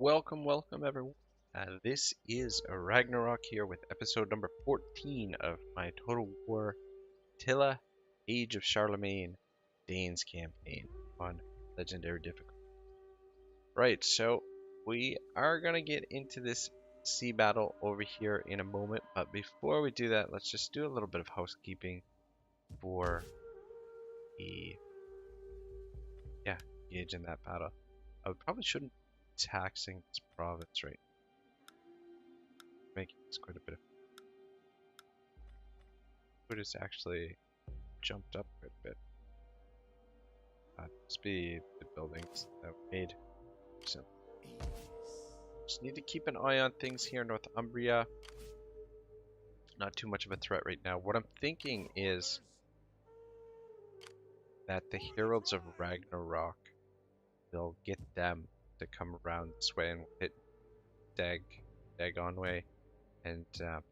Welcome everyone. This is Ragnarok here with episode number 14 of my Total War Attila Age of Charlemagne Danes campaign on Legendary difficulty. Right, so we are going to get into this sea battle over here in a moment, but before we do that, let's just do a little bit of housekeeping for the engage in that battle. I probably shouldn't be taxing this province right now. Making this quite a bit of food has actually jumped up quite a bit. Must be the buildings that we made. So just need to keep an eye on things here in Northumbria. Not too much of a threat right now. What I'm thinking is that the Heralds of Ragnarok, they'll get them to come around this way and hit Dagon way, and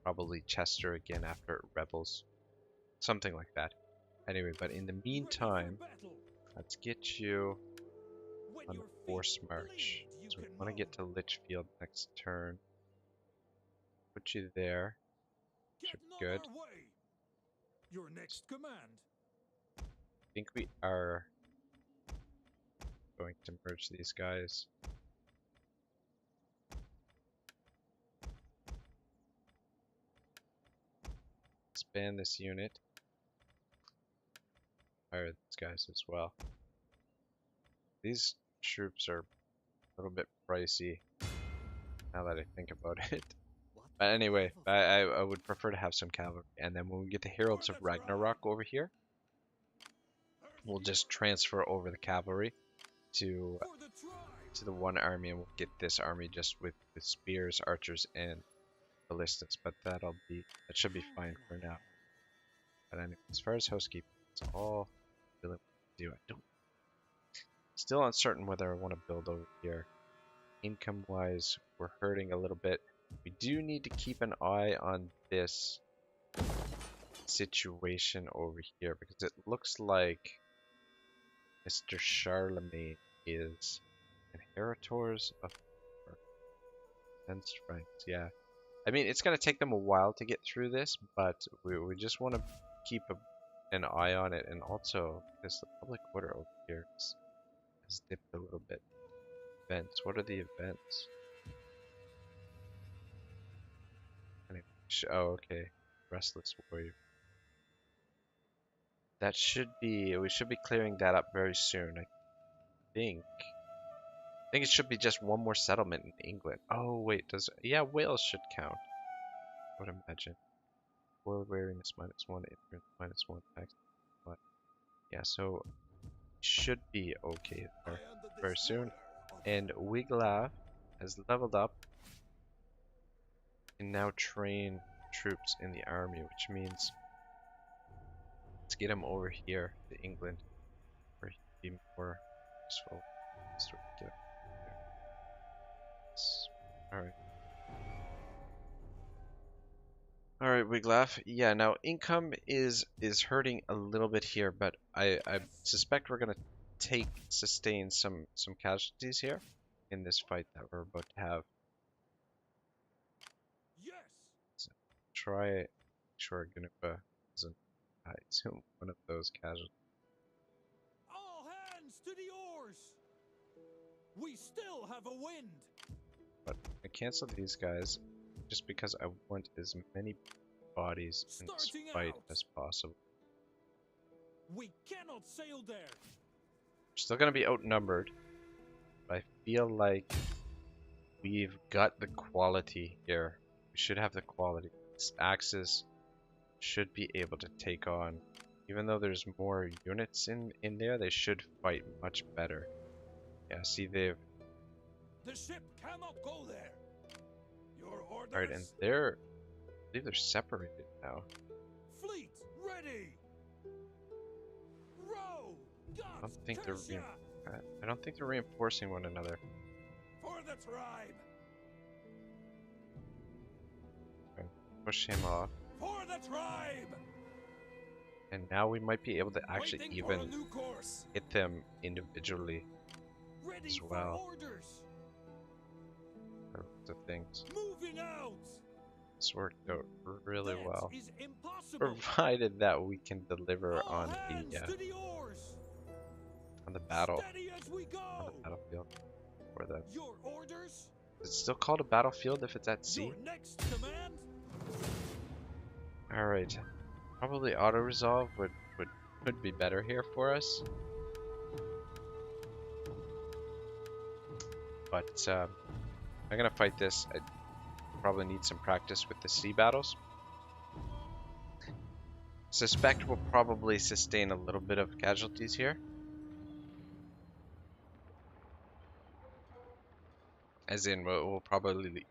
probably Chester again after it rebels. Something like that. Anyway, but in the meantime, let's get you on the force march. So we want to get to Litchfield next turn. Put you there. Should be good. Your next command. I think we are going to merge these guys. Expand this unit. Fire these guys as well. These troops are a little bit pricey now that I think about it. But anyway, I would prefer to have some cavalry. And then when we get the Heralds of Ragnarok over here, we'll just transfer over the cavalry to the one army, and we'll get this army just with spears, archers, and ballistas. But that should be fine for now. But anyway, as far as housekeeping, it's all really what to do. I don't. Still uncertain whether I want to build over here. Income wise, we're hurting a little bit. We do need to keep an eye on this situation over here because it looks like Mr. Charlemagne is inheritors of fenced ranks. Yeah, I mean it's gonna take them a while to get through this, but we just want to keep an eye on it, and also because the public order over here has dipped a little bit. Events. What are the events? Anyway, oh, okay. Restless warrior. That should be. We should be clearing that up very soon. I think it should be just one more settlement in England. Oh wait, yeah, Wales should count. I would imagine. World weariness -1, ignorance -1, tax. But yeah, so should be okay there very soon. And Wiglaf has leveled up and now train troops in the army, which means let's get him over here to England where he'd be more useful. Alright. Alright, Wiglaf. Yeah, now income is hurting a little bit here, but I suspect we're gonna sustain some casualties here in this fight that we're about to have. Yes. So try sure Gunupa doesn't die one of those casualties. All hands to the oars. We still have a wind. But I canceled these guys just because I want as many bodies in this fight as possible. We cannot sail there. We're still gonna be outnumbered, but I feel like we've got the quality here. We should have the quality. These axes should be able to take on, even though there's more units in there, they should fight much better. Yeah, see The ship cannot go there. Your orders. Alright, and I believe they're separated now. Fleet ready. Row. I don't think they're reinforcing one another. For the tribe. Okay, push him off. For the tribe. And now we might be able to actually Waiting even for a new course. hit them individually Ready as well. for orders. The things. Moving out. This worked out really That well, is impossible. provided that we can deliver All hands to the oars. on the battle Steady as we go. on the battlefield. Or the Your orders. is it still called a battlefield if it's at sea? Your next command. All right, probably auto resolve would be better here for us. But I'm gonna fight this. I probably need some practice with the sea battles. Suspect we'll probably sustain a little bit of casualties here. As in, we'll probably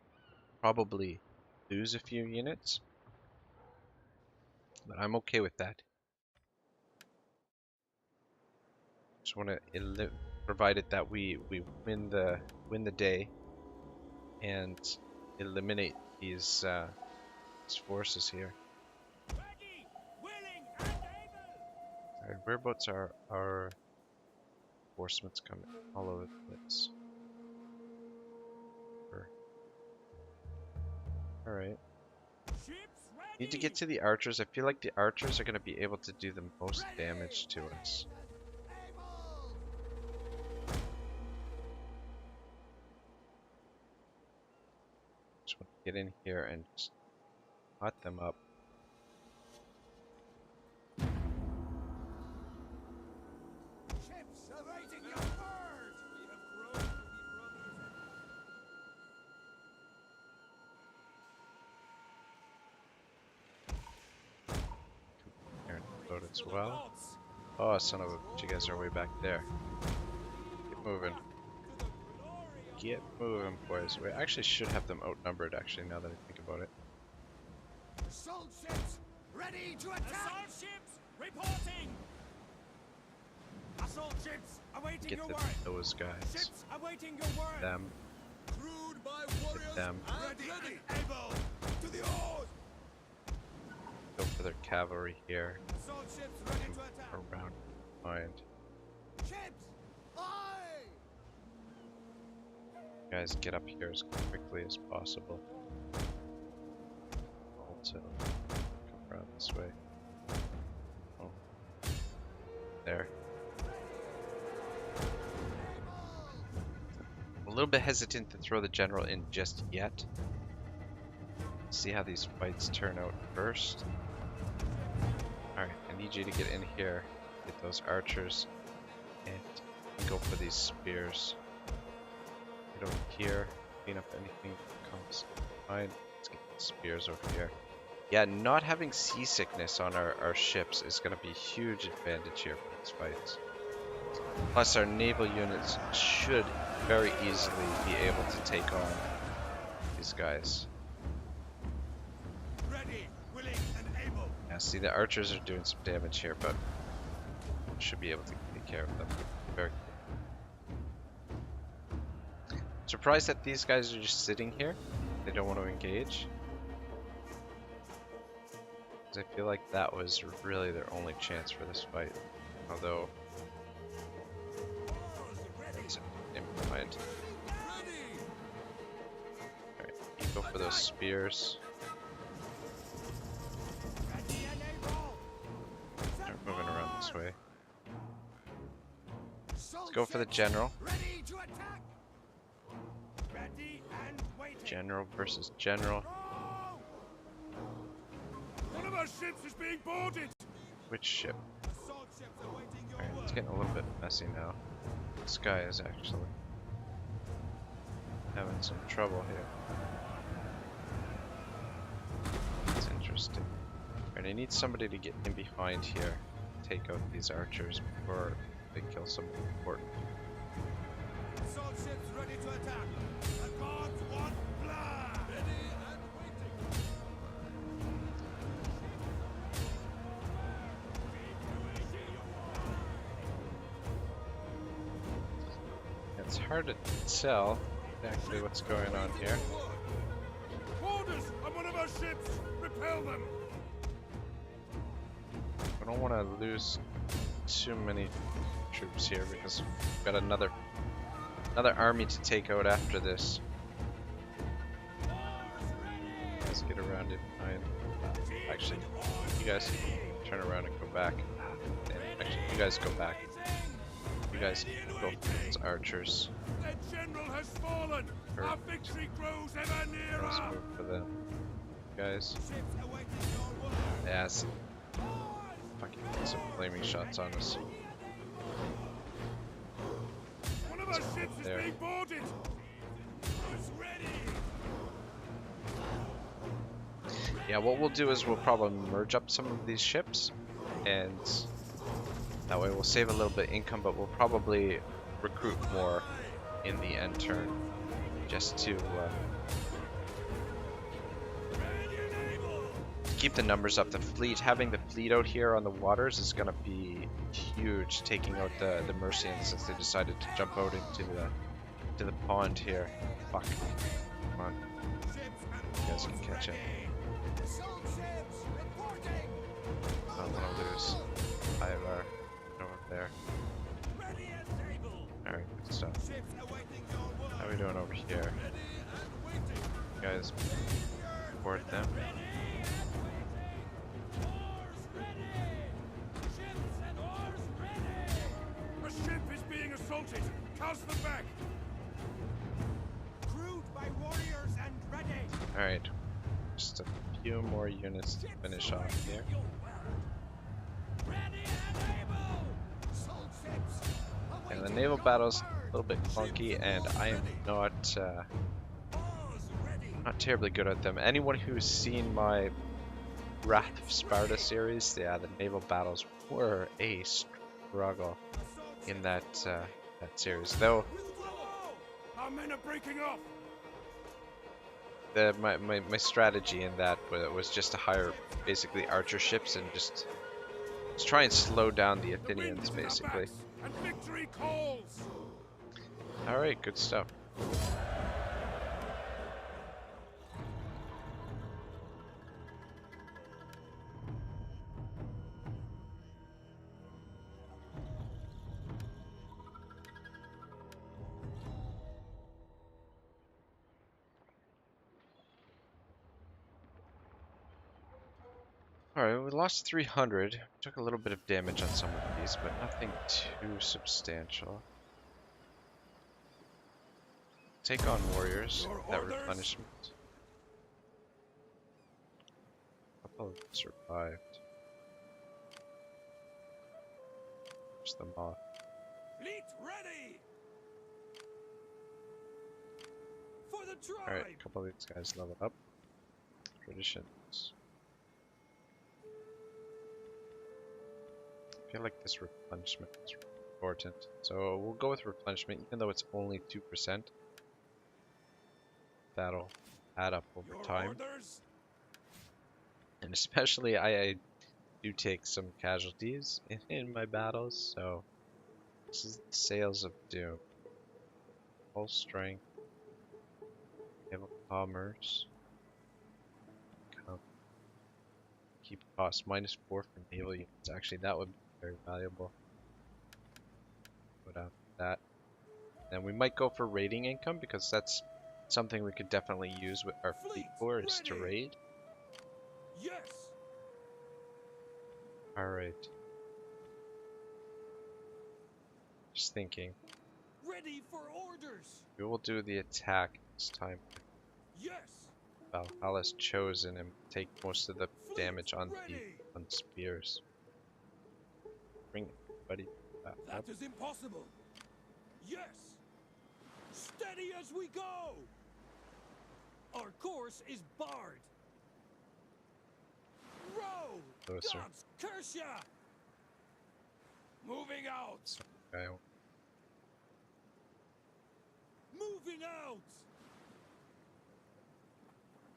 lose a few units. But I'm okay with that. Just want to provided that we win the day and eliminate these forces here. Ready, willing, and able. Alright, whereabouts are our reinforcements coming? All over the place. Alright. Ships ready. Need to get to the archers. I feel like the archers are going to be able to do the most damage to us. Just want to get in here and just hot them up. Ships awaiting your word. We have grown to be brothers. Here in the boat as well. Oh, son of a bitch, you guys are way back there. Keep moving. Get moving, boys. We actually should have them outnumbered, actually, now that I think about it. Assault ships ready to attack. Assault ships reporting. Assault ships awaiting Get your to word. those guys. Ships awaiting your word. Them. Crewed by warriors them. ready and able. To the oars. Go for their cavalry here. Assault ships ready to attack. Around behind. Ships, aye. Guys, get up here as quickly as possible. Also, come around this way. Oh. There. I'm a little bit hesitant to throw the general in just yet. See how these fights turn out first. Alright, I need you to get in here, get those archers, and go for these spears. Get over here, clean up anything that comes behind. Let's get the spears over here. Yeah, not having seasickness on our ships is going to be a huge advantage here for these fights. Plus our naval units should very easily be able to take on these guys. Ready, willing, and able. Yeah, see the archers are doing some damage here, but should be able to take care of them very quickly. Surprised that these guys are just sitting here. They don't want to engage. Because I feel like that was really their only chance for this fight. Although, that's in mind. Alright, you go for those spears. Ready and able. Start moving around this way. Let's go for the general. Ready to attack. Ready and waiting. General versus general. One of our ships is being boarded. Which ship? Assault ships awaiting your Alright, it's word. getting a little bit messy now. This guy is actually having some trouble here. That's interesting. Alright, I need somebody to get in behind here, take out these archers before they kill somebody important. Assault ships ready to attack. The gods want blood. Ready and waiting. It's hard to tell exactly what's going on here. Orders on one of our ships. Repel them. I don't want to lose too many troops here because we've got another army to take out after this. guys get around in behind. Actually, you guys turn around and go back. And actually, you guys go back. You guys go for those archers. The general has fallen. Our victory grows ever Let's nearer. move for them. You guys. Ships awaiting your word. Yes. Fucking get some flaming shots on us. One of our ships is there. being boarded. Who's ready? Yeah, what we'll do is we'll probably merge up some of these ships, and that way we'll save a little bit of income, but we'll probably recruit more in the end turn, just to keep the numbers up. The fleet, having the fleet out here on the waters is gonna be huge, taking out the Mercians since they decided to jump out into the pond here. Fuck. Come on. You guys can catch it. I don't want to lose. I have our over there. Alright, good stuff. How are we doing over here? You guys board them. A ship is being assaulted. Cast them back. Crewed by warriors and ready. Alright. Just a few more units to finish off here. And the naval battle's a little bit funky, and I am not terribly good at them. Anyone who's seen my Wrath of Sparta series, yeah, the naval battles were a struggle in that series. Though Our men are breaking off. my strategy in that was just to hire basically archer ships and just try and slow down the Athenians, basically. And victory calls. Alright, good stuff. Alright, we lost 300. Took a little bit of damage on some of these, but nothing too substantial. Take on warriors, that replenishment. A couple of them survived. Push them off. Fleet ready. For the tribe. Alright, a couple of these guys leveled up. Traditions. I feel like this replenishment is important. So we'll go with replenishment, even though it's only 2%. That'll add up over time. And especially I do take some casualties in my battles, so this is the Sails of Doom. Full strength. Naval commerce. Keep cost -4 for naval units. Actually, that would be very valuable. Put out that. Then we might go for raiding income because that's something we could definitely use with our fleet for, is to raid. Yes. Alright. Just thinking. Ready for orders. We will do the attack this time. Yes. Valhalla's chosen and take most of the damage on the spears. Bring everybody back up. That is impossible. Yes. Steady as we go. Our course is barred. Row. Closer. Gods curse ya. Moving out. Okay. Moving out.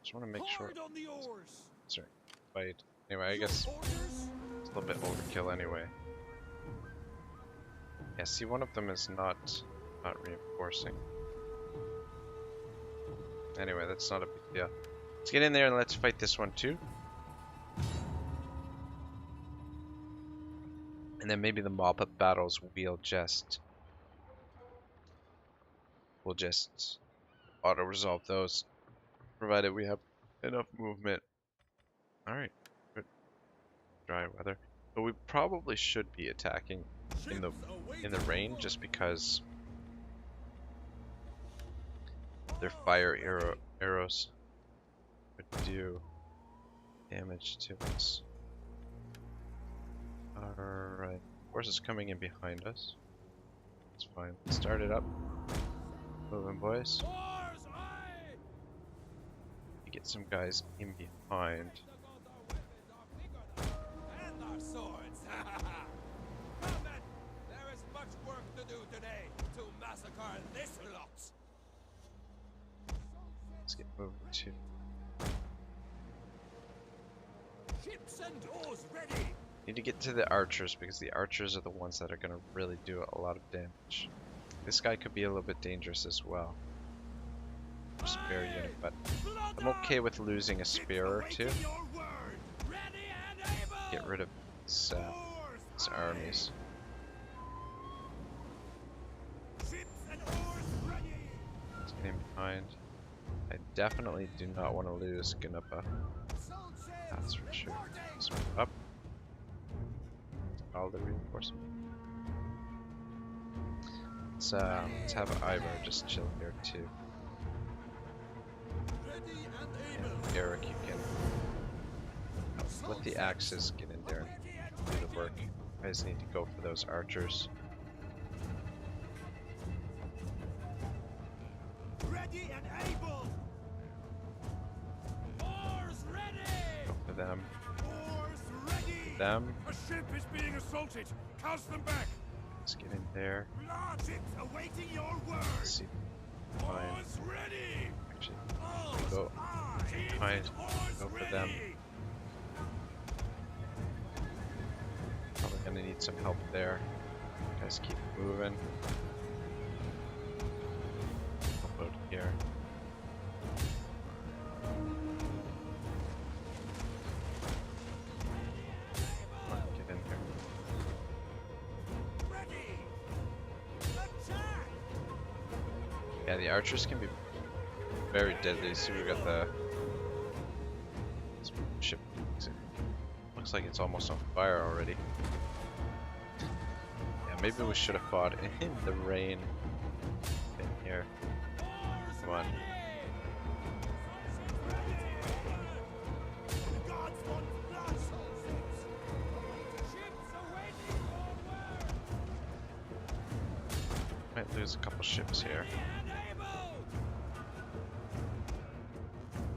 Just want to make sure. Hard on the oars. Sorry. Fight. Anyway, I guess Orders. it's a little bit overkill anyway. Yeah, see, one of them is not reinforcing. Anyway, that's not a big deal. Let's get in there and let's fight this one too. And then maybe the mop-up battles we'll just auto-resolve those, provided we have Enough movement. Alright, good. Dry weather. But we probably should be attacking in the rain just because their fire arrows would do damage to us. Alright, horse is coming in behind us. It's fine. Start it up. Moving, boys. Get some guys in behind. And our swords. Come then, there is much work to do today to massacre this lot. Let's get moving too. Ships and oars ready. Need to get to the archers because the archers are the ones that are going to really do a lot of damage. This guy could be a little bit dangerous as well. Spear unit, but I'm okay with losing a spear or two. Get rid of these armies. Let's get in behind. I definitely do not want to lose Gnuppa. That's for sure. Let's move up. All the reinforcement. Let's have Ivar just chill here too. And Eric, you can let the axes get in there and do the work. I just need to go for those archers. Ready and able. Oars ready. Go for them. Oars ready. Them. A ship is being assaulted. Cast them back. Let's get in there. Large ships awaiting your word. Let's see. Fine. Oars ready. Actually, Oars go behind. oars Go for them. ready. Probably gonna need some help there. Guys, keep moving. Help out here. Come on, get in here. Ready. Attack. Yeah, the archers can be very deadly. See, we got the ship. Looks like it's almost on fire already. Yeah, maybe we should have fought in the rain. In here. Come on. Might lose a couple ships here.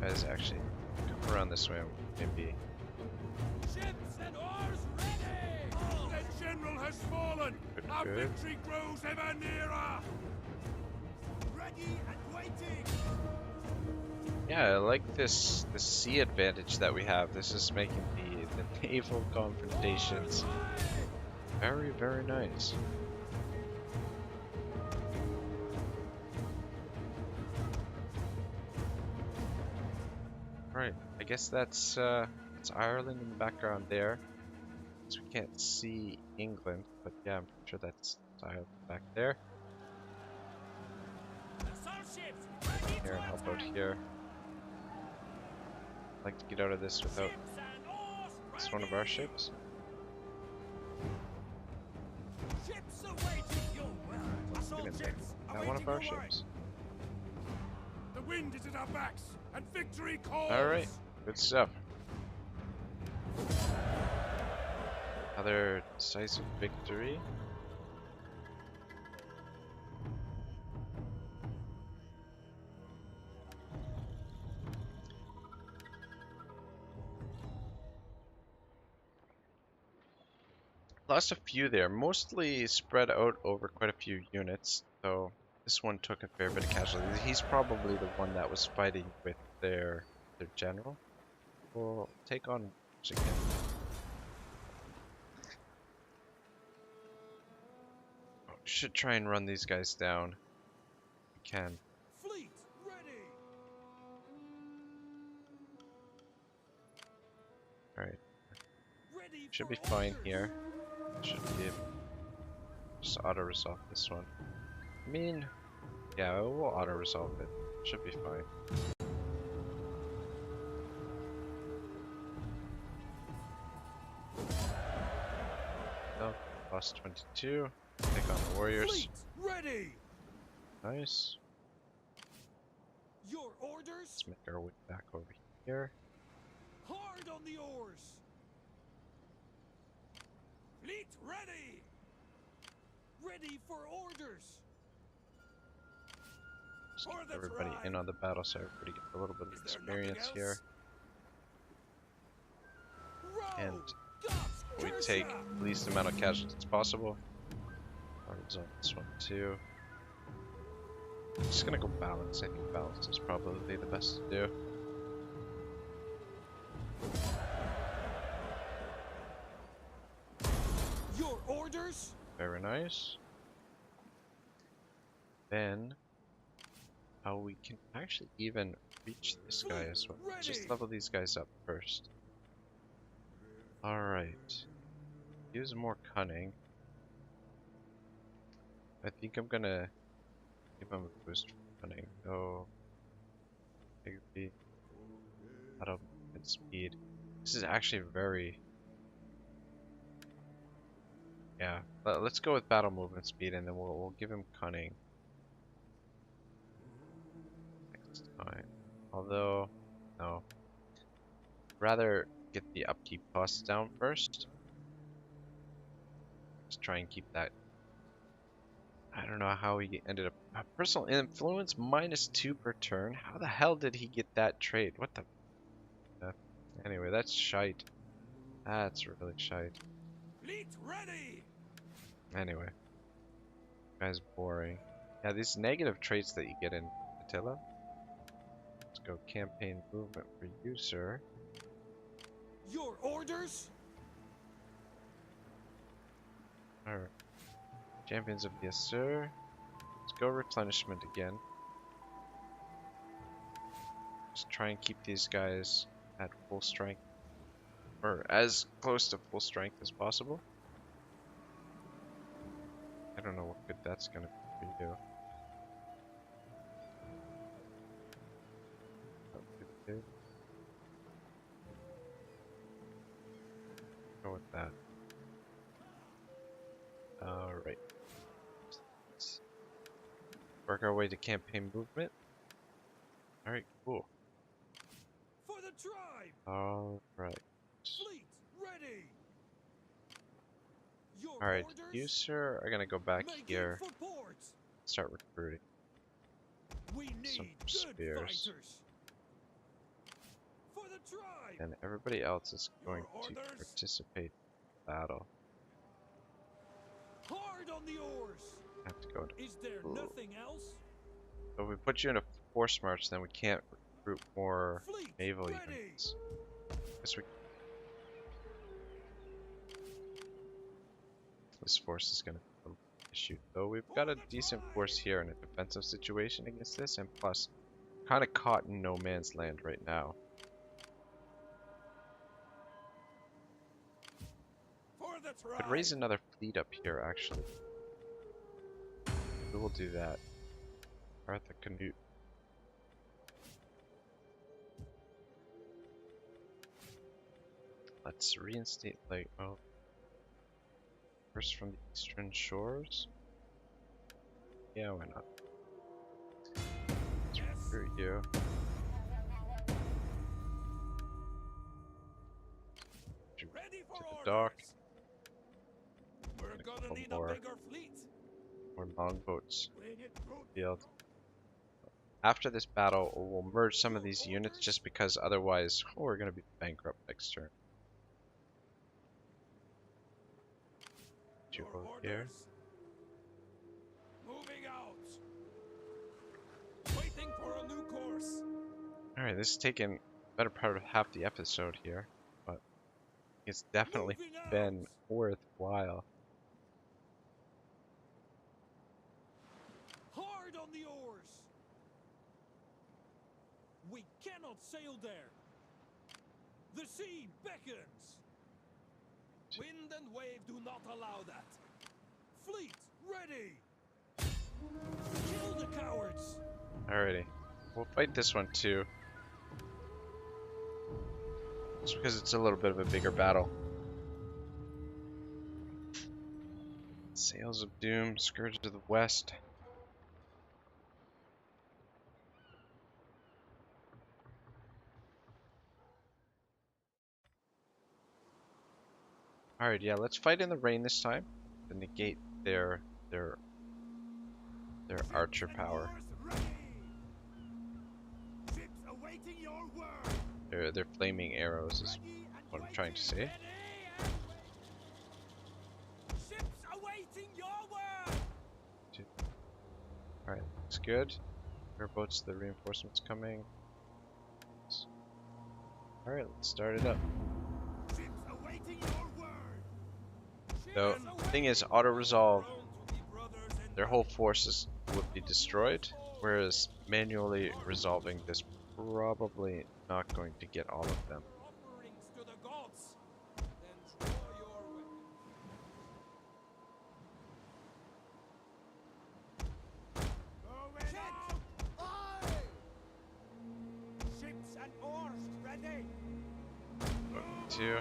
Guys, actually, come around this way. Maybe. Ships and oars ready. The general has fallen. Good, Our good. victory grows ever nearer. Ready and waiting. Yeah, I like the sea advantage that we have. This is making the naval confrontations very, very nice. Right, I guess that's Ireland in the background there. So we can't see England, but yeah, I'm sure that's Ireland back there. Assault ships ready Here to and help out attack. here. I'd like to get out of this without. Ships and oars It's one of our ready. ships. Ships awaiting your word. Get Assault in there. ships Not one awaiting of our your word. ships. The wind is at our backs, and victory calls. Alright, good stuff. Another decisive victory. Lost a few there, mostly spread out over quite a few units, so this one took a fair bit of casualties. He's probably the one that was fighting with their general. We'll take on again. Should try and run these guys down. We can. Fleet ready. Alright, Ready should for be fine orders. here. Should be able just auto-resolve this one. I mean, yeah, we'll auto-resolve it. Should be fine. plus 22. Take on the warriors. Fleet ready. Nice. Your orders. Let's make our way back over here. Hard on the oars. Fleet ready. Ready for orders. Just For get the everybody tribe. in on the battle so everybody gets a little bit of Is there nothing experience here. else? Row. And God's we curse take ya. the least amount of casualties possible. Cards on this one too. Just gonna go balance. I think balance is probably the best to do. Your orders. Very nice. Then, how we can actually even reach this guy as well. Let's just Ready. level these guys up first. Alright. Use more cunning. I think I'm gonna give him a boost for cunning. Oh. Maybe. Out of movement speed. This is actually very. Yeah. Let's go with battle movement speed and then we'll give him cunning. Next time. Although, no. Rather get the upkeep costs down first. Just try and keep that. I don't know how he ended up. Personal influence -2 per turn. How the hell did he get that trade? What the? Anyway, that's shite. That's really shite. Fleet ready. Anyway, guy's boring. Yeah, these negative traits that you get in Attila. Let's go campaign movement for you, sir. Your orders. Alright. Champions of yes, sir. Let's go replenishment again. Just try and keep these guys at full strength. Or as close to full strength as possible. I don't know what good that's gonna be for you. Go with that. Alright. Let's work our way to campaign movement. Alright, cool. For the tribe. Alright. Fleet ready. Your Alright, orders. you sir are gonna go back Making here, for ports. start recruiting. We need Some good spears. fighters. For the tribe. And everybody else is going Your to orders. participate in battle. Hard on the oars. Have to go to. Is there Ooh. nothing else? But if we put you in a force march, then we can't recruit more Fleet naval ready. units. Guess we. This force is gonna be an issue. Though we've got a decent force here in a defensive situation against this, and plus, kind of caught in no man's land right now. For the tribe. Could raise another fleet up here, actually. We will do that. Arthur Canute. Let's reinstate, like, oh. First from the eastern shores? Yeah, why not? Let's recruit you. Ready for To the orders. dock. We're Make a gonna couple need more. a bigger fleet. More longboats Bring it through. field. After this battle, we'll merge some of these units just because otherwise we're going to be bankrupt next turn. You Your go here. orders. Moving out. Waiting for a new course. Alright, this is taking better part of half the episode here, but it's definitely Moving out. been worthwhile. Hard on the oars. We cannot sail there. The sea beckons. Wind and wave do not allow that. Fleet ready. Kill the cowards. Alrighty, we'll fight this one too. Just because it's a little bit of a bigger battle. Sails of Doom, Scourge of the West. Alright, yeah, let's fight in the rain this time to negate their archer power. Their flaming arrows is what I'm trying to say. Alright, looks good. Airboats, the reinforcements coming. Alright, let's start it up. So, the thing is, auto-resolve, their whole forces would be destroyed, whereas manually resolving this probably not going to get all of them. Two.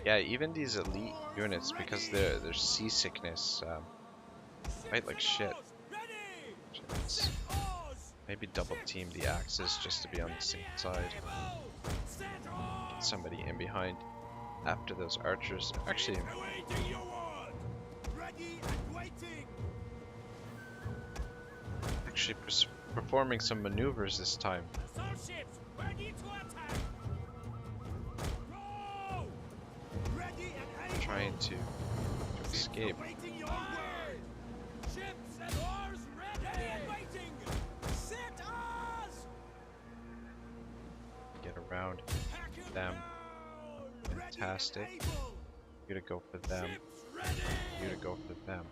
Yeah, even these elite units, because their seasickness, fight like shit. Let's maybe double team the axes just to be on the safe side. Get somebody in behind after those archers. Actually, performing some maneuvers this time. Trying to escape. Get around them. Fantastic. You to go for them. You to go for them.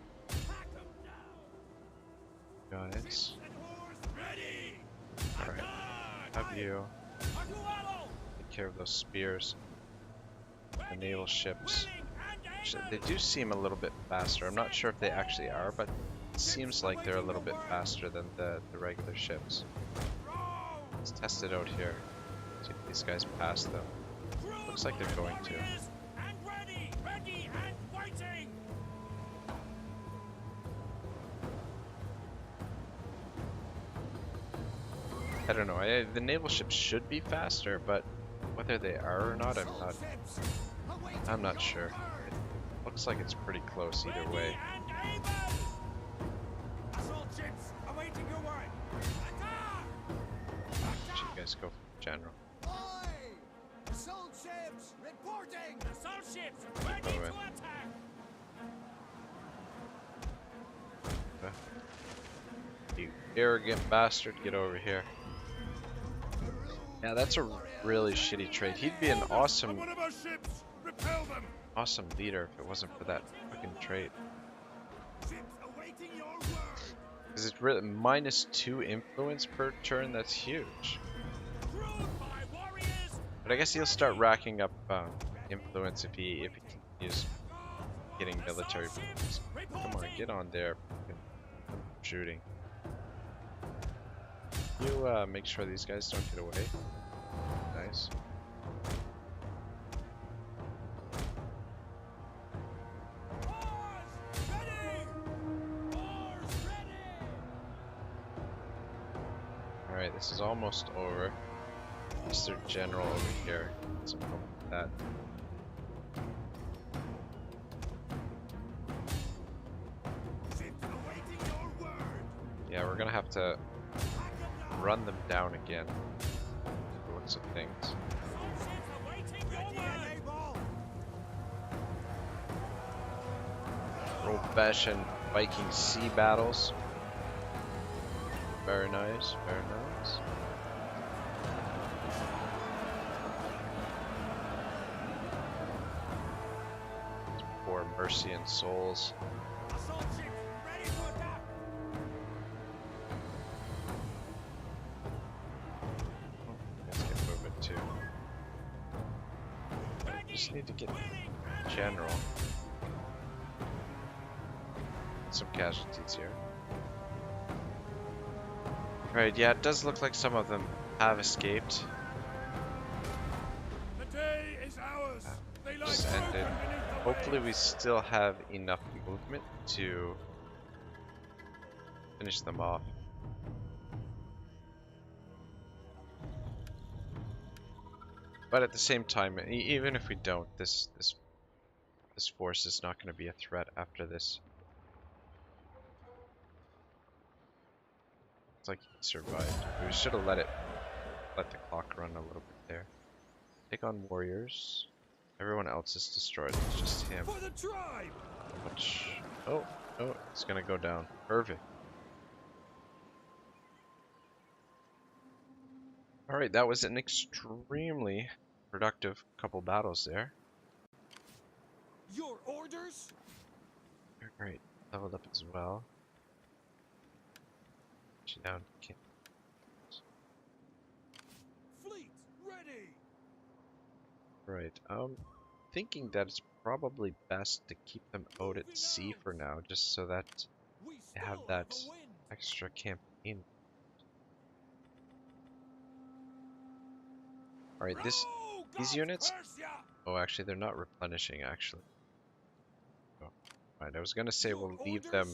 Got it. Alright. Have you take care of those spears. The naval ships. They do seem a little bit faster. I'm not sure if they actually are, but it seems like they're a little bit faster than the regular ships. Let's test it out here. See if these guys pass them. Looks like they're going to. I don't know. The naval ships should be faster, but whether they are or not, I'm not sure. It looks like it's pretty close either way. Should you guys go for the general? You arrogant bastard, get over here. Yeah, that's a really shitty trait. He'd be an awesome leader if it wasn't for that fucking trait. Because it's really -2 influence per turn. That's huge. But I guess he'll start racking up influence if he continues getting military points. Come on, get on there. Shooting. You make sure these guys don't get away. Nice. Alright, this is almost over. Mr. General over here. Some help with that. Yeah, we're gonna have to run them down again. The looks of things. Old-fashioned Viking sea battles. Very nice, very nice. For mercy and souls. Just need to get general. Some casualties here. Right, yeah, it does look like some of them have escaped. The day is ours. Hopefully we still have enough movement to finish them off. But at the same time, even if we don't, this force is not going to be a threat after this. It's like he survived. We should have let the clock run a little bit there. Take on warriors. Everyone else is destroyed. It's just him. For the tribe! Which, oh, it's gonna go down. Perfect. Alright, that was an extremely productive couple battles there. Your orders? Alright, leveled up as well. Down. Fleet ready! Right, thinking that it's probably best to keep them out at sea for now, just so that they have that extra campaign. Alright, these units... Oh, actually, they're not replenishing, actually. Oh, right, I was gonna say we'll leave them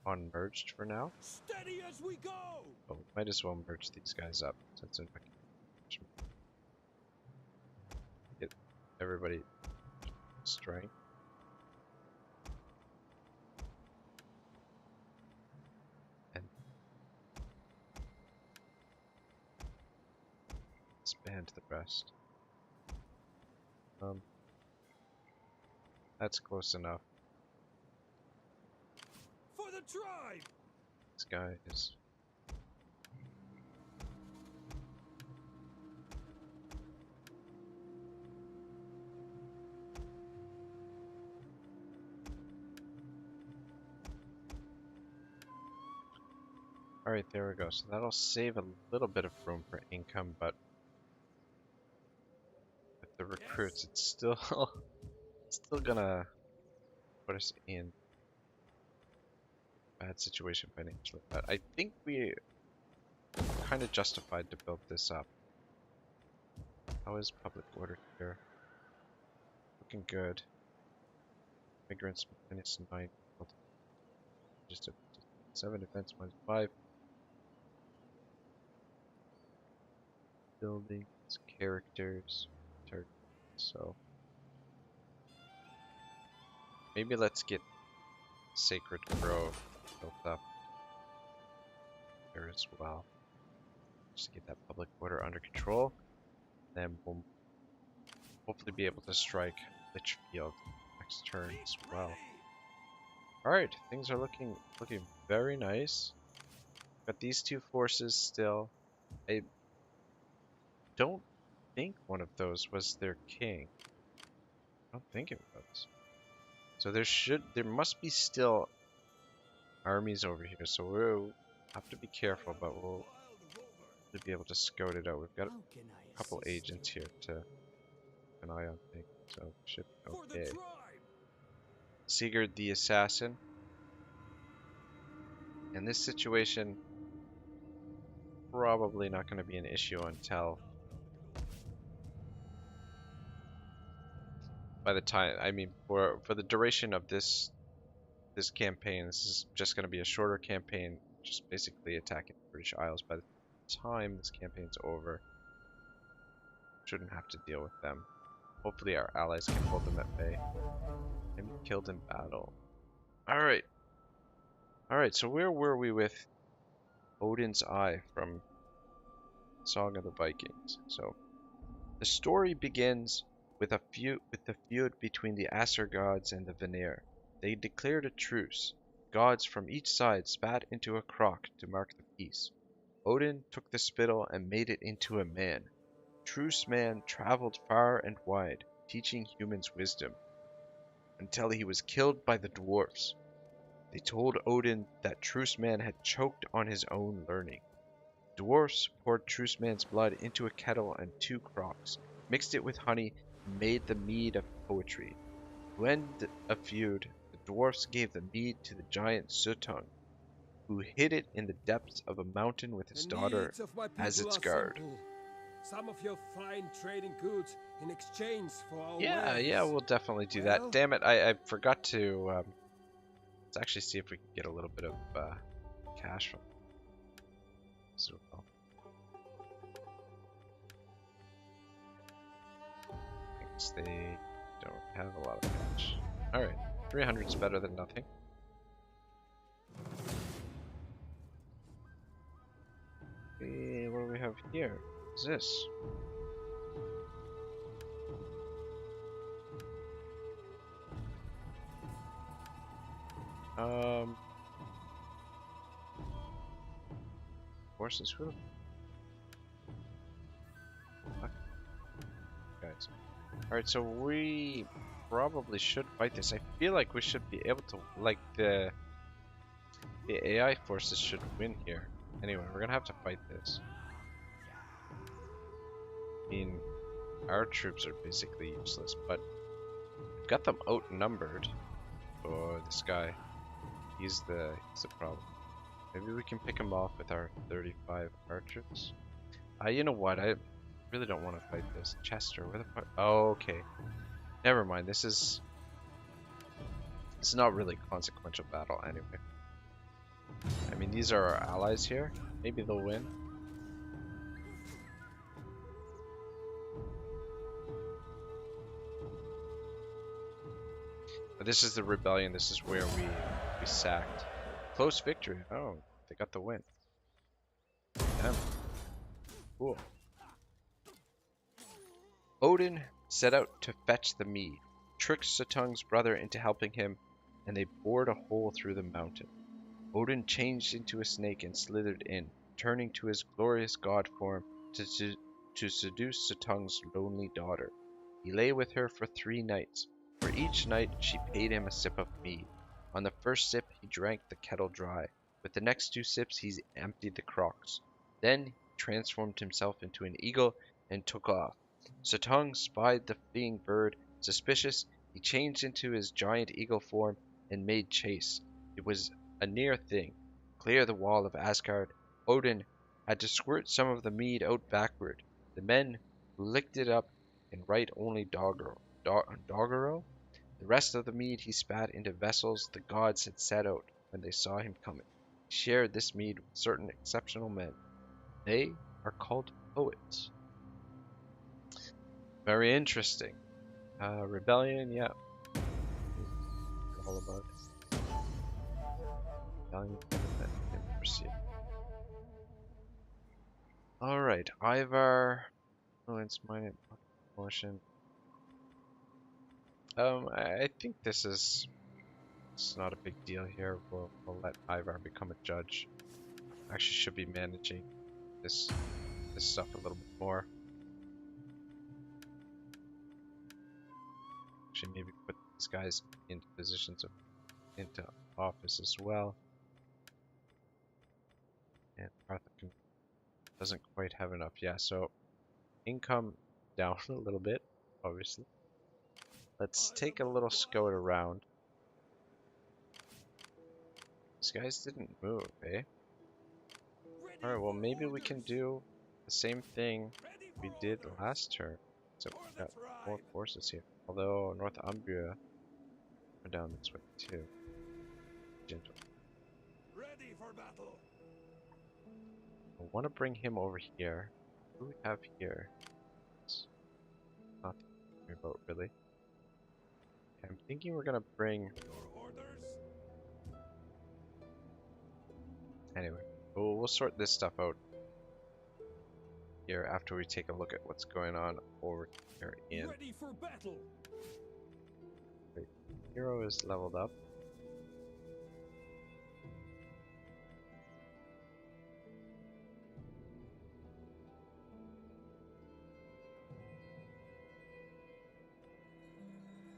unmerged for now. Steady as we go! But we might as well merge these guys up, since they're not... Get everybody strength. And expand the rest. That's close enough. For the tribe! This guy is... Alright, there we go. So that'll save a little bit of room for income, but with the recruits, it's still still gonna put us in a bad situation financially. But I think we kind of justified to build this up. How is public order here? Looking good. Migrants -9. Just a 7 defense -5. Buildings, characters, so maybe let's get Sacred Grove built up here as well. Just get that public order under control. Then we'll hopefully be able to strike Litchfield next turn as well. Alright, things are looking very nice. Got these two forces still. I don't think one of those was their king. I don't think it was. So there must be still armies over here, so we'll have to be careful, but we'll be able to scout it out. We've got a couple agents here to keep an eye on things, so should be okay. Sigurd the Assassin. In this situation, probably not going to be an issue until by the time, I mean, for the duration of this campaign, this is just going to be a shorter campaign, just basically attacking the British Isles. By the time this campaign's over, shouldn't have to deal with them. Hopefully our allies can hold them at bay. And killed in battle. Alright. Alright, so where were we with Odin's Eye from Song of the Vikings? So the story begins with the feud between the Aesir gods and the Vanir. They declared a truce. Gods from each side spat into a crock to mark the peace. Odin took the spittle and made it into a man. Truce Man traveled far and wide, teaching humans wisdom, until he was killed by the dwarfs. They told Odin that Truce Man had choked on his own learning. Dwarfs poured Truce Man's blood into a kettle and 2 crocks, mixed it with honey, and made the mead of poetry. To end a feud, the dwarfs gave the mead to the giant Suttung, who hid it in the depths of a mountain with his daughter as its guard. Some of your fine trading goods in exchange for our Yeah, wares. yeah, we'll definitely do Well? that. Damn it, I forgot to, let's actually see if we can get a little bit of, cash from this as well. Thanks, they don't have a lot of cash. Alright, 300 is better than nothing. What do we have here? What's this? Horses? Who the fuck? Guys. Alright, so we probably should fight this. I feel like we should be able to, like, the AI forces should win here. Anyway, we're gonna have to fight this. I mean, our troops are basically useless, but we've got them outnumbered. Oh, this guy. He's the problem. Maybe we can pick him off with our 35 archers. You know what? I really don't want to fight this. Chester, where the fuck? Oh, okay. Never mind. This is not really a consequential battle anyway. I mean, these are our allies here. Maybe they'll win. But this is the rebellion. This is where we sacked. Close victory. Oh, they got the win. Damn. Cool. Odin set out to fetch the mead, tricked Suttung's brother into helping him, and they bored a hole through the mountain. Odin changed into a snake and slithered in, turning to his glorious god form to seduce Suttung's lonely daughter. He lay with her for 3 nights. For each night she paid him a sip of mead. On the first sip he drank the kettle dry. With the next 2 sips he emptied the crocks. Then he transformed himself into an eagle and took off. Suttung spied the fleeing bird. Suspicious, he changed into his giant eagle form and made chase. It was a near thing. Clear the wall of Asgard. Odin had to squirt some of the mead out backward. The men licked it up and right only Doggerel. Doggerel? The rest of the mead he spat into vessels the gods had set out when they saw him coming. He shared this mead with certain exceptional men. They are called poets. Very interesting. Rebellion, yeah. All about it. Rebellion, proceed. Alright, Ivar. Influence, mine, motion. I think this is. It's not a big deal here. We'll let Ivar become a judge. Actually, should be managing this stuff a little bit more. Actually, maybe put these guys into positions of into office as well. And Arthur doesn't quite have enough. Yeah, so income down a little bit, obviously. Let's take a little scout around. These guys didn't move, eh? Alright, well maybe we can do the same thing we did last turn. So we got more forces here. Although Northumbria are down this way too. Gentle. Ready for battle. I want to bring him over here. Who do we have here? It's not thinking about really. Okay, I'm thinking we're gonna bring. Your orders? Anyway, we'll sort this stuff out here after we take a look at what's going on over here in. Ready for battle. Wait, hero is leveled up.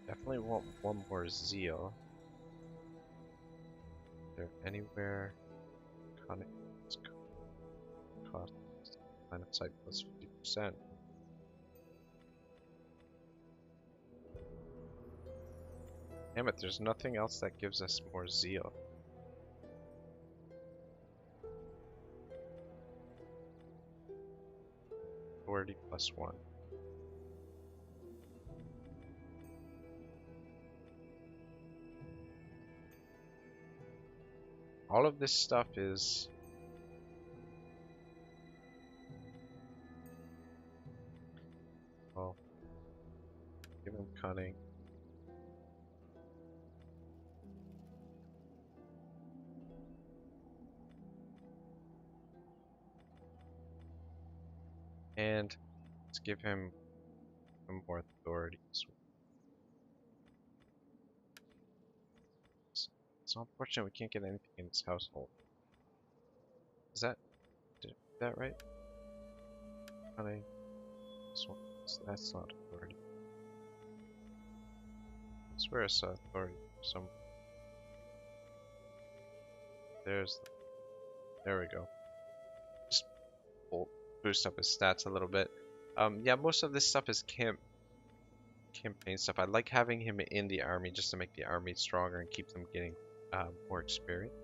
Definitely want one more zeal. Is there anywhere cost line of sight plus 50%? Damn it, there's nothing else that gives us more zeal. Authority plus 1. all of this stuff is... Well, give him cunning. And let's give him some more authority as well. It's unfortunate we can't get anything in his household. Is that... Did I do that right? Cunning. This one, that's not authority. I swear I saw authority somewhere. There we go. Just boost up his stats a little bit. Yeah, most of this stuff is campaign stuff. I like having him in the army just to make the army stronger and keep them getting more experience.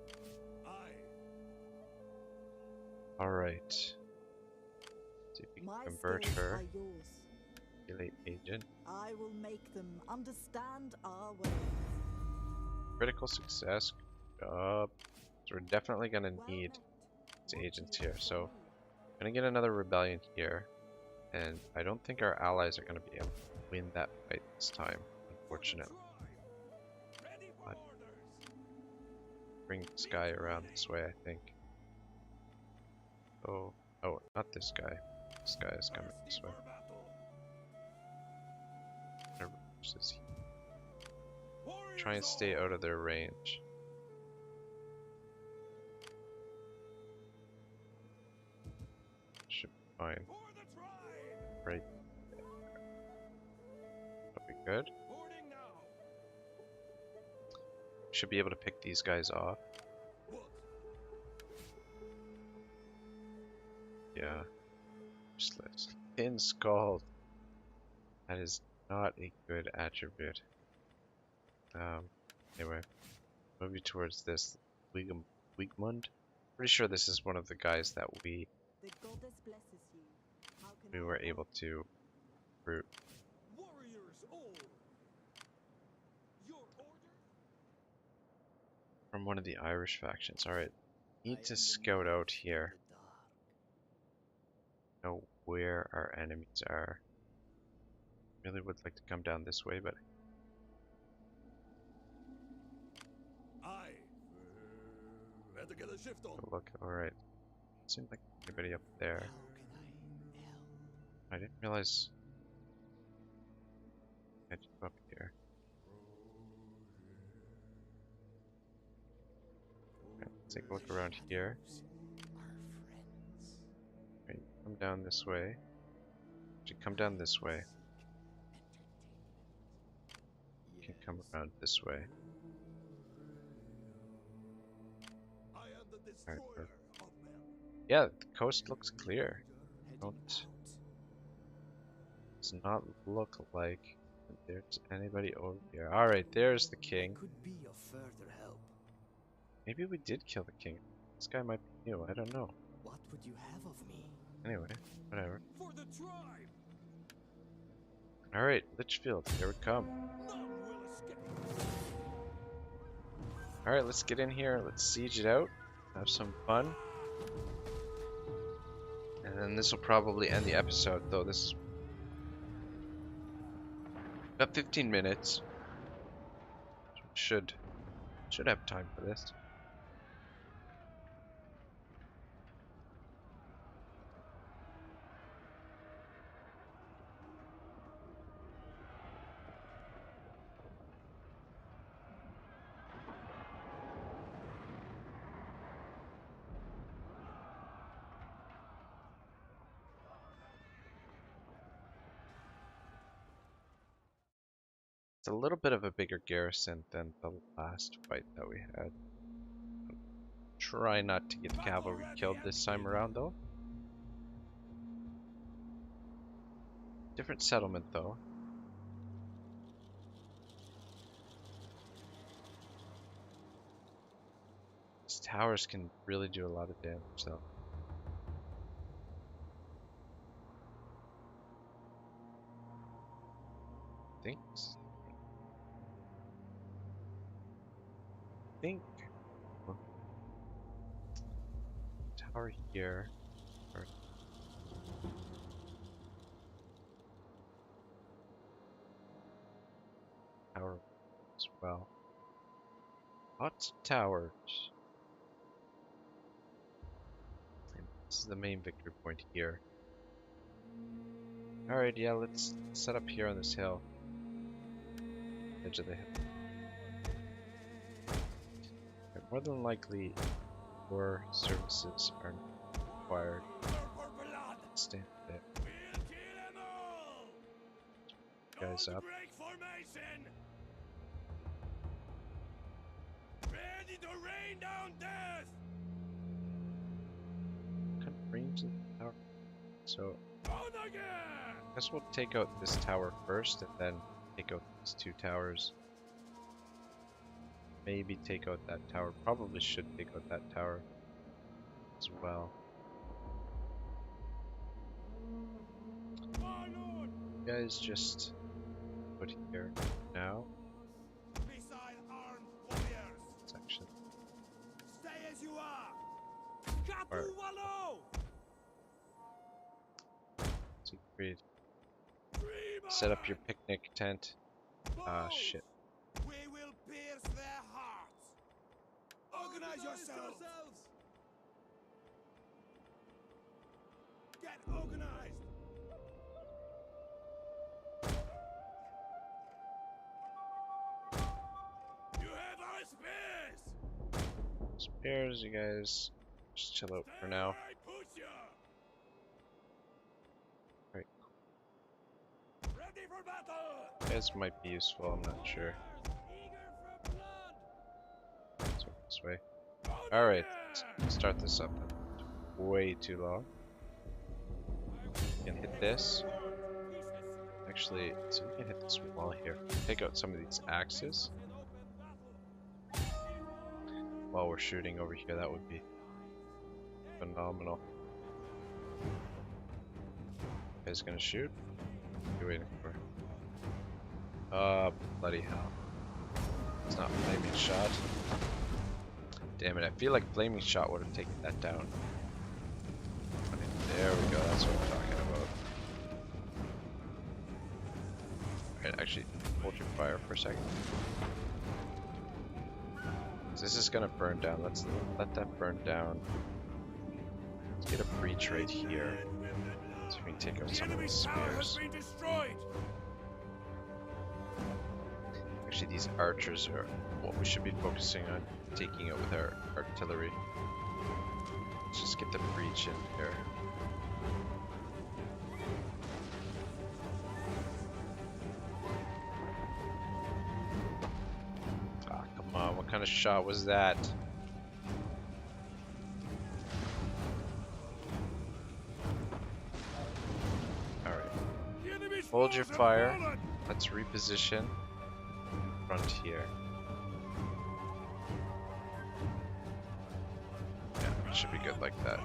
Alright. See if we can convert her. Elite agent. I will make them understand our ways. Critical success. Good job. So we're definitely gonna need these agents here. So I'm gonna get another rebellion here. And I don't think our allies are gonna be able to win that fight this time, unfortunately. But bring this guy around this way, I think. Oh, not this guy. This guy is coming this way. Try and stay out of their range. Should be fine. Right there. That'll be good. Should be able to pick these guys off. Yeah. Useless. Thin skull. That is not a good attribute. Anyway, move you towards this Wigmund. Pretty sure this is one of the guys that we were able to recruit. From one of the Irish factions. Alright, need to scout out here. Know where our enemies are. Really would like to come down this way, but look, alright. Seems like anybody up there. I didn't realize I had you up here. Okay, let's take a look around here. Okay, come down this way. Actually, come down this way. You can come around this way. Alright, perfect. Yeah, the coast looks clear. Does not look like there's anybody over here. Alright, there's the king. Could be of further help. Maybe we did kill the king. This guy might be new, I don't know. What would you have of me? Anyway, whatever. For the tribe. Alright, Litchfield, here we come. None will escape. Alright, let's get in here, let's siege it out, have some fun. And then this will probably end the episode, though this is about 15 minutes. Should have time for this. It's a little bit of a bigger garrison than the last fight that we had. Try not to get cavalry killed this time around, though. Different settlement, though. These towers can really do a lot of damage, though. I think tower here. Or tower as well. Lots of towers. And this is the main victory point here. Alright, yeah, let's set up here on this hill. Edge of the hill. And more than likely, more services are required. Stand there. Guys up. Ready to rain down death. Kind of range of the tower. So On again. I guess we'll take out this tower first and then take out these two towers. Maybe take out that tower. Probably should take out that tower as well. You guys just put here now. Missile armed warriors. Section. Stay as you are. Alright. Katu Wallow. So set up your picnic tent. Ah, shit. We will pierce their hearts. Organize yourselves. Get organized. You have our spears. Spares, you guys just chill out for now. I push you. Right. Ready for battle. This might be useful, I'm not sure. Eager for blood. Let's go this way. Alright, let's start this up. Way too long. We can hit this. Actually, so we can hit this wall here. Take out some of these axes. While we're shooting over here, that would be phenomenal. You guys gonna shoot? What are you waiting for? Bloody hell. It's not flaming shot. Damn it, I feel like flaming shot would have taken that down. There we go, that's what I'm talking about. Alright, actually, hold your fire for a second. This is gonna burn down. Let's let that burn down. Let's get a breach right here. So we can take out some of these spears. Actually, these archers are what we should be focusing on taking out with our artillery. Let's just get the breach in here. Ah, come on, what kind of shot was that? Alright. Hold your fire. Let's reposition front here. Yeah, it should be good like that.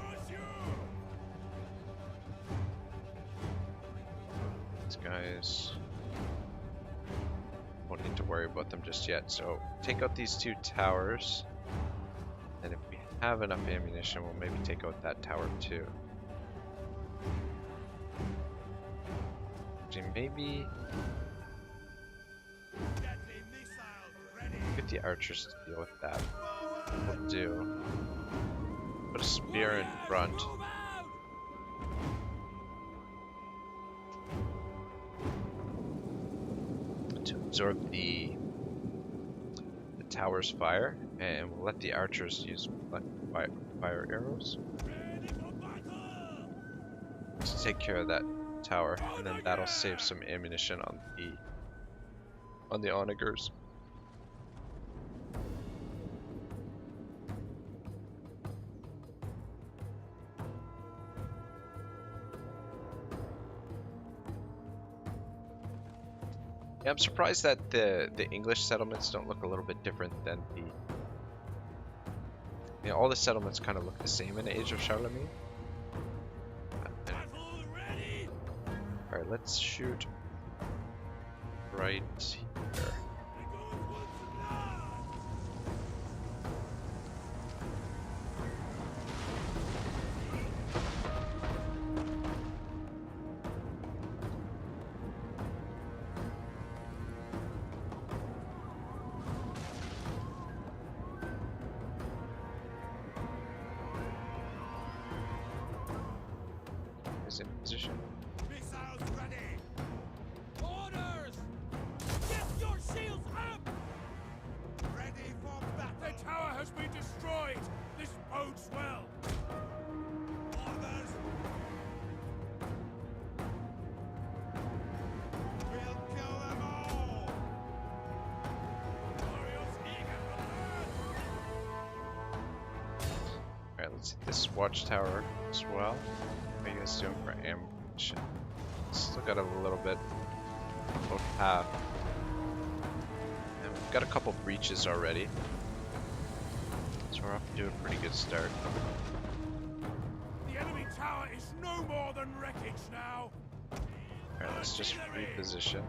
These guys won't need to worry about them just yet. So take out these two towers, and if we have enough ammunition, we'll maybe take out that tower too. Actually, maybe get the archers to deal with that. We'll do. Put a spear in front. To absorb the tower's fire, and we'll let the archers use fire arrows to take care of that tower, and then that'll save some ammunition on the onagers. Yeah, I'm surprised that the English settlements don't look a little bit different than the... Yeah, all the settlements kind of look the same in Age of Charlemagne. Alright, let's shoot right here. guys in position. Missiles ready! Orders! Get your shields up! Ready for battle! The tower has been destroyed! This bodes well! Orders! We'll kill them all! Warriors eager for blood! Alright, let's hit this watchtower as well. What are you guys doing for ammunition? Still got a little bit. About half. And we've got a couple breaches already. So we're off to a pretty good start. The enemy tower is no more than wreckage now! Alright, let's just reposition.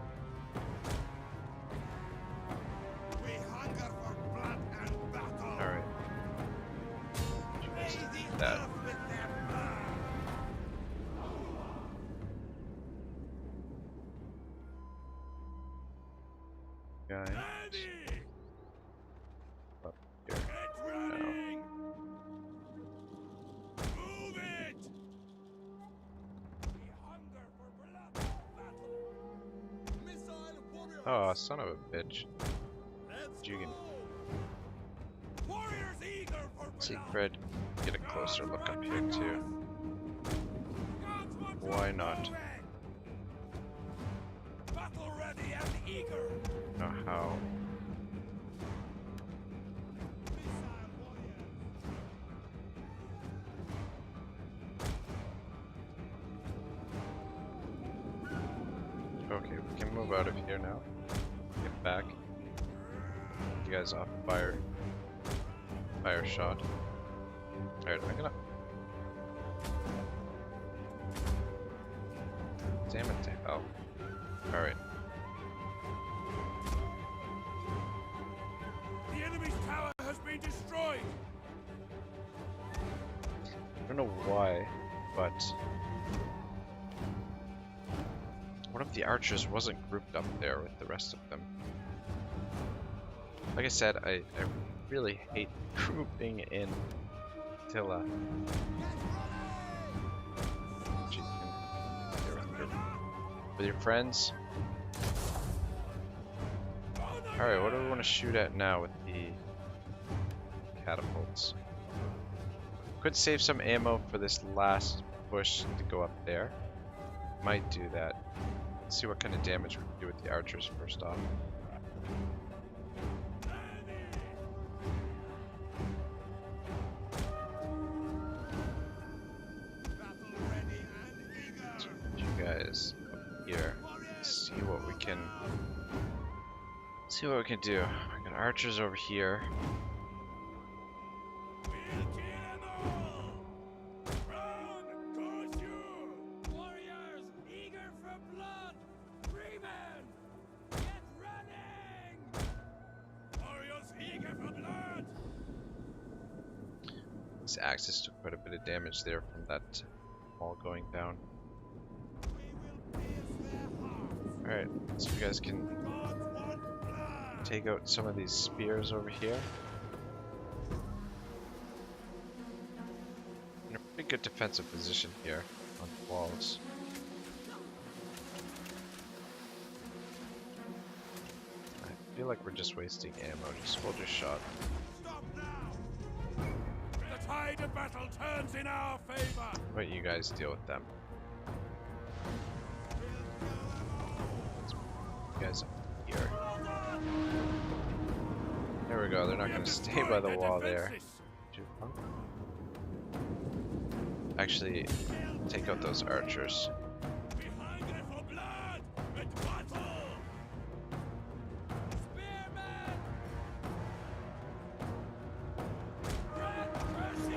We hunger for blood and battle! Alright. May the That. earth with their blood! Guys. Ready! Up here. Get running! Move it! We hunger for blood and battle! Missile warriors! Oh, son of a bitch. Let's You can go! Warriors eager for see blood! Fred. Get a closer look up here too. Gods want to Why not? move it! Battle ready and eager! Know how. Missile warriors! Okay, we can move out of here now. Get back. You guys off fire shot. Alright, I'm gonna. Damn it to hell. Alright. The enemy's tower has been destroyed! I don't know why, but one of the archers wasn't grouped up there with the rest of them. Like I said, I really hate grouping in Attila. Which you can do with your friends. Alright, what do we want to shoot at now with the catapults? Could save some ammo for this last push to go up there. Might do that. Let's see what kind of damage we can do with the archers first off. Battle ready and eager! So you guys up here. Let's see what we can do. We got archers over here. We'll kill them all! Run, curse you! Warriors eager for blood! Freemen! Get running! Warriors eager for blood! These axes took quite a bit of damage there from that wall going down. We will pierce their hearts! Alright, so you guys can Gods want blood! take out some of these spears over here. In a pretty good defensive position here on the walls. I feel like we're just wasting ammo. Just hold your shot. Stop now! The tide of battle turns in our favor! Let you guys deal with them. You guys up here. There we go. They're not going to stay by the wall there. Actually, take out those archers. We hunger for blood and battle! Spearmen! Red, curse you!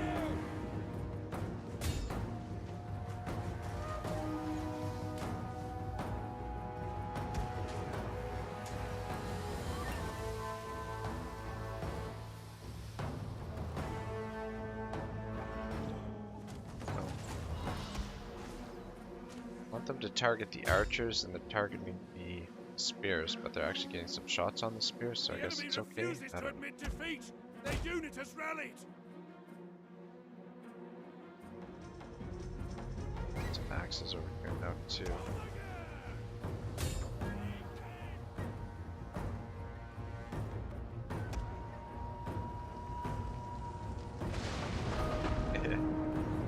I want them to target the archers and they're targeting the spears, but they're actually getting some shots on the spears, so I guess it's okay. Refuses I to don't admit defeat. Their unit has rallied. Some axes over here now too.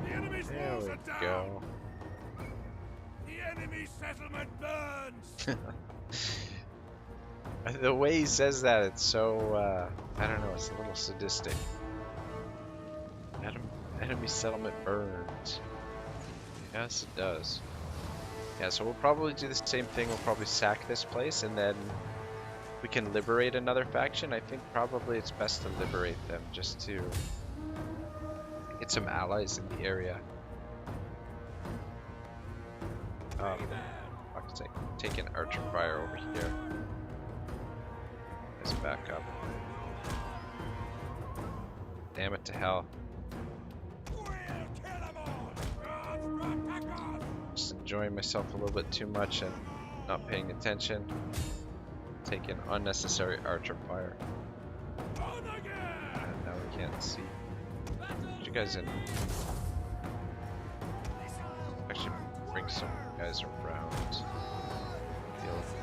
The enemy's There walls we are down. go. The enemy settlement burns. The way he says that, it's so, I don't know, it's a little sadistic. Enemy settlement burns. Yes, it does. Yeah, so we'll probably do the same thing. We'll probably sack this place, and then we can liberate another faction. I think probably it's best to liberate them, just to get some allies in the area. Fuck's sake. Take an archer fire over here. Let's back up. Damn it to hell. Just enjoying myself a little bit too much and not paying attention. Taking unnecessary archer fire. And now we can't see. Put you guys in. Actually, bring some guys around. Deal with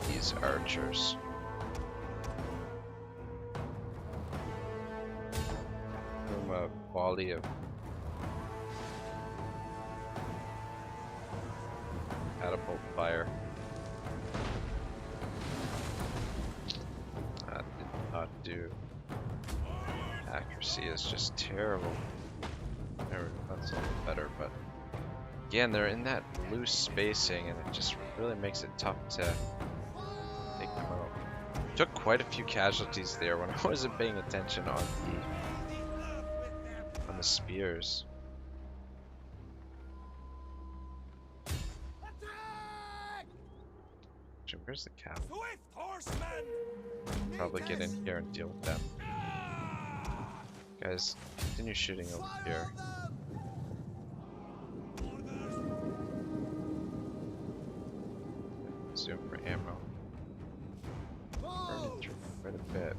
these archers. From a volley of catapult fire. That did not do. Accuracy is just terrible. There we go, that's a little better, but again, they're in that loose spacing and it just really makes it tough to take them out. Took quite a few casualties there when I wasn't paying attention on the spears. Actually, where's the cap? Swift horsemen. Probably get in here and deal with them. Guys, continue shooting over here. Zoom for ammo. Burning through quite a bit.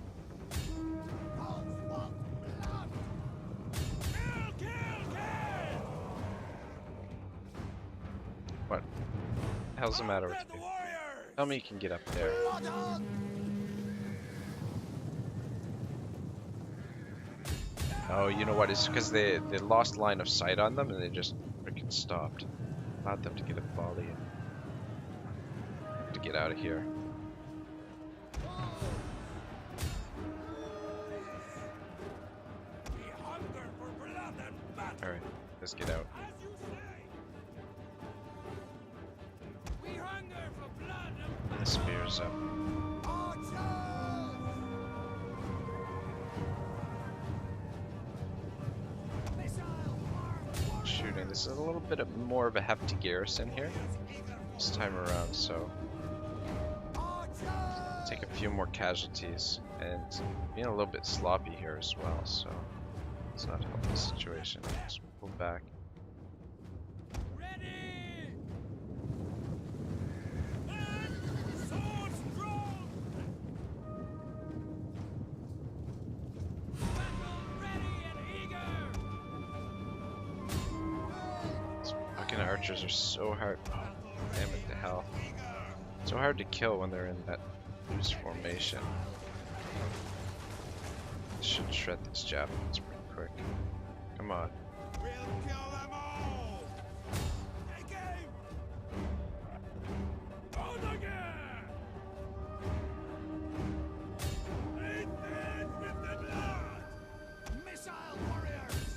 What the hell's the matter with you? Tell me you can get up there. Oh, you know what? It's because they lost line of sight on them and they just freaking stopped. Allowed them to get a volley in. To get out of here. Alright, let's get out. The spear's up. Shooting. This is a little bit more of a hefty garrison here this time around, so take a few more casualties and being a little bit sloppy here as well, so it's not helping the situation. Let's pull back. Archers are so hard. Oh, damn it to hell. So hard to kill when they're in that loose formation. Should shred these javelins pretty quick. Come on. We'll kill them all. Take aim. On again. Amen with the blood. Missile warriors.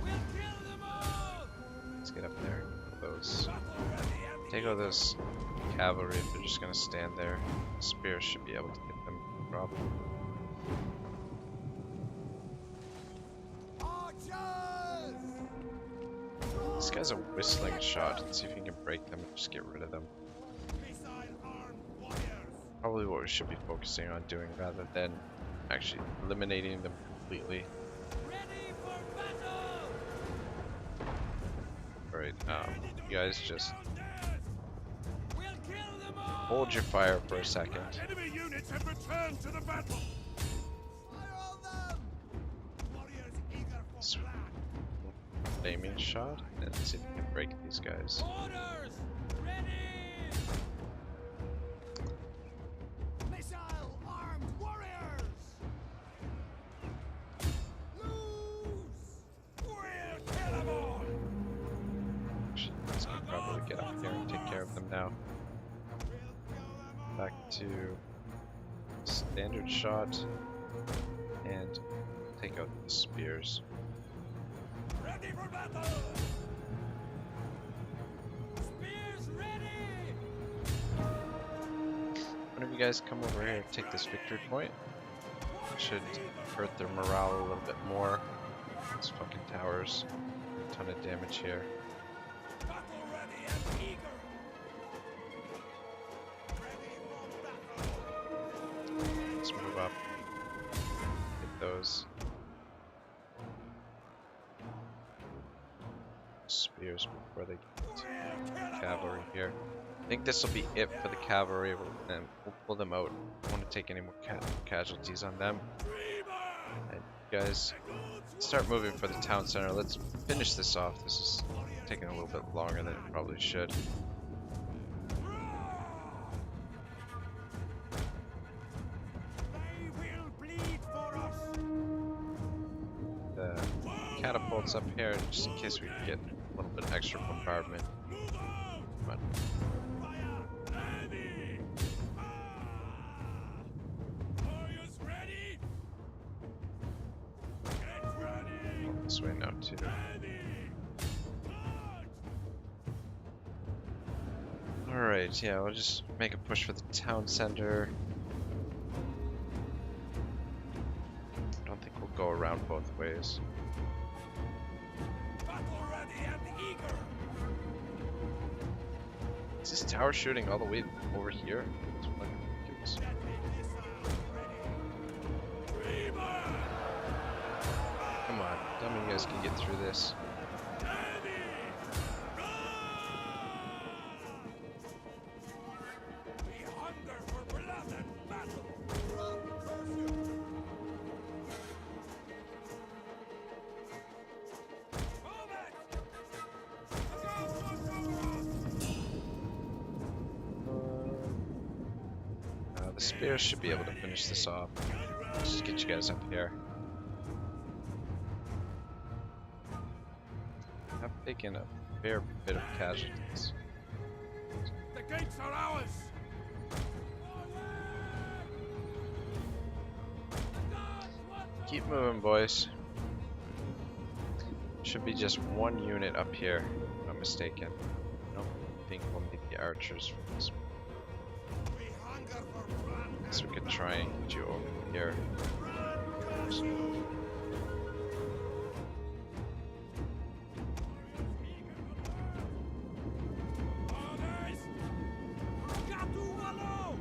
We'll kill them all. Let's get up there. Those. Take all those cavalry if they're just gonna stand there. Spears should be able to hit them, probably. This guy's a whistling shot. Let's see if we can break them and just get rid of them. Probably what we should be focusing on doing rather than actually eliminating them completely. Alright, you guys just hold your fire for a second. Enemy units have returned to the battle. Fire on them. Warriors eager for blood. flaming shot and see if we can break these guys. Orders! Ready! Missile armed warriors! Loose! We'll kill them all! Let's probably get up here and take care of them now. Back to standard shot and take out the spears. Ready for battle! Spears ready! One of you guys come over here and take this victory point. It should hurt their morale a little bit more. These fucking towers. A ton of damage here. Battle ready and eager! Ready for battle! Let's move up. Hit those spears before they get to the cavalry here. I think this will be it for the cavalry, and we'll pull them out. I don't want to take any more casualties on them. And you guys, start moving for the town center. Let's finish this off. This is taking a little bit longer than it probably should. They will bleed for us! The catapults up here, just in case we get a little bit extra bombardment. Move out! Come on. Fire! Heavy! Warriors ready? Get ready! This way now too. Ready! March! Alright, yeah, we'll just make a push for the town center. I don't think we'll go around both ways. Battle ready and eager! Is this tower shooting all the way over here? It's fucking ridiculous. Deadly missiles ready! Reaver! Come on, tell me you guys can get through this. Heavy! Run! We hunger for blood and battle! Run, curse you! Move it! The gods watch over us! The spears should be able to finish this off. Let's just get you guys up here. I've taken a fair bit of casualties. The gates are ours! Keep moving, boys. Should be just one unit up here, if I'm not mistaken. I don't think we'll need the archers for this. We hunger for blood! So we could try and get you over here.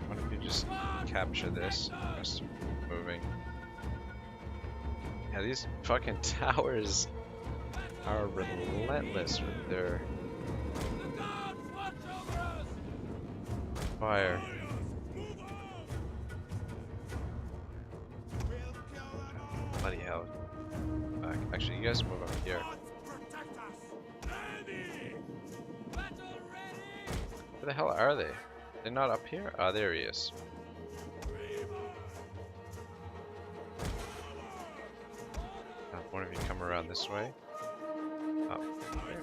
Why don't you just capture this? Just moving. Yeah, these fucking towers are relentless with their fire. Bloody hell. Back. Actually, you guys move up here. Where the hell are they? They're not up here? Ah, there he is. One of you come around this way. Oh,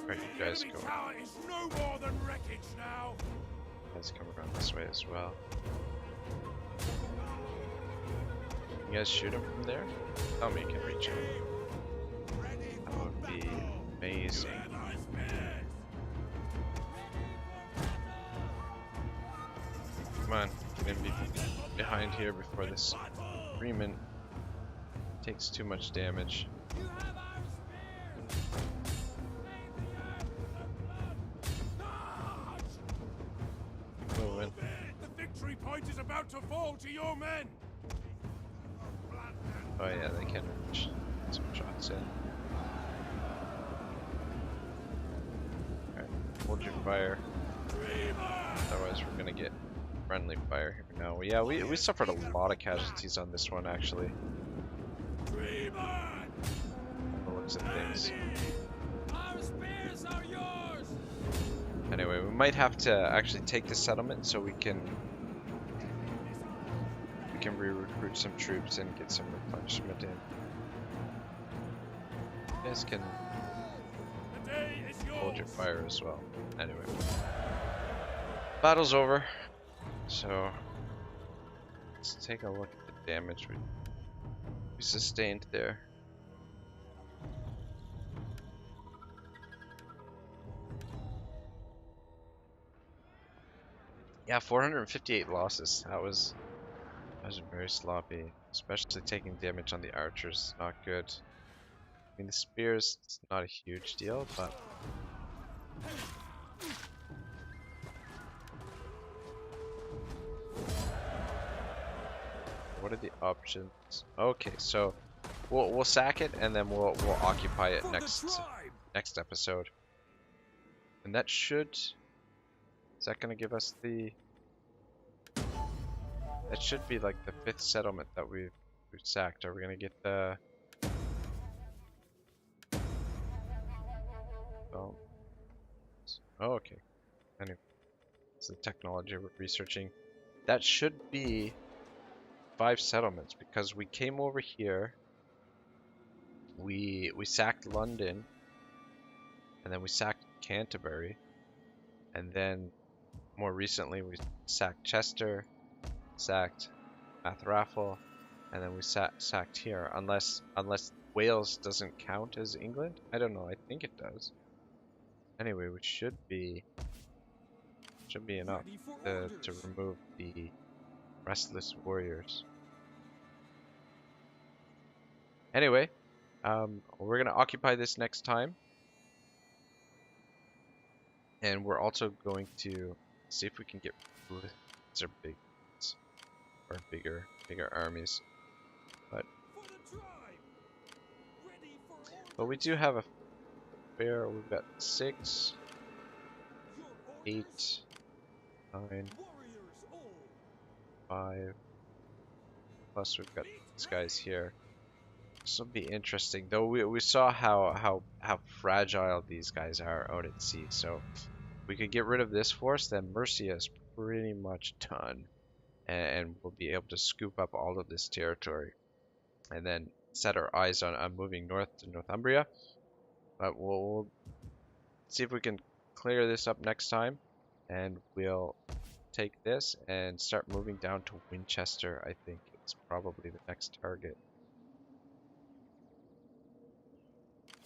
where are you guys going? Is no more than wreckage now. You guys come around this way as well. You guys shoot him from there? Tell me you can reach him. That would be amazing. Come on, get in behind here before this Freeman takes too much damage. Moving. The victory point is about to fall to your men. Oh yeah, they can reach some shots in. Alright, hold your fire. Otherwise we're gonna get friendly fire here now. Yeah, we suffered a lot of casualties on this one actually. From the looks of things. ships are yours. Anyway, we might have to actually take the settlement so we can re-recruit some troops and get some replenishment in. You guys can The day is hold your yours. fire as well. Anyway, battle's over. So let's take a look at the damage we sustained there. Yeah, 458 losses. That was very sloppy, especially taking damage on the archers. Not good. I mean, the spears, it's not a huge deal, but what are the options? Okay, so we'll sack it and then we'll occupy it For the tribe. next episode. And that should, is that gonna give us the, that should be like the 5th settlement that we've sacked. Are we gonna get the, oh, okay. Anyway, it's the technology we're researching. That should be 5 settlements because we came over here, we sacked London, and then we sacked Canterbury, and then more recently we sacked Chester, sacked Mathraffel, and then we sacked here. Unless Wales doesn't count as England, I don't know. I think it does. Anyway, we should be enough Ready for to orders. remove the restless warriors. Anyway, we're gonna occupy this next time, and we're also going to see if we can get. These are big, or bigger armies, but For the tribe. Ready for orders. we do have a fair. We've got 6, Your orders. 8, 9, Warriors all. 5. Plus we've got these guys here. This will be interesting, though. We saw how fragile these guys are out at sea. So if we could get rid of this force, then Mercia is pretty much done, and we'll be able to scoop up all of this territory, and then set our eyes on moving north to Northumbria. But we'll see if we can clear this up next time, and we'll take this and start moving down to Winchester. I think it's probably the next target.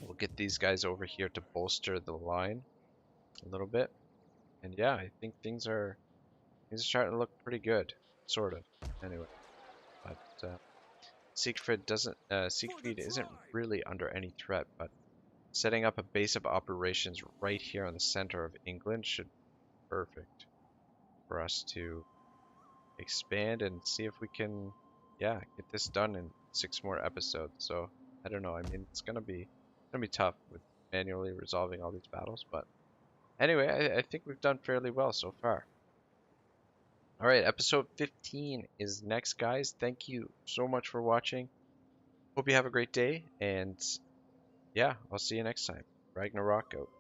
We'll get these guys over here to bolster the line a little bit. And yeah, I think things are starting to look pretty good, sort of. Anyway, but Siegfried isn't really under any threat, but setting up a base of operations right here in the center of England should be perfect for us to expand and see if we can, yeah, get this done in 6 more episodes. So I don't know. I mean, it's gonna be tough with manually resolving all these battles, but anyway, I think we've done fairly well so far. All right, episode 15 is next, guys. Thank you so much for watching. Hope you have a great day, and yeah, I'll see you next time. Ragnarok out.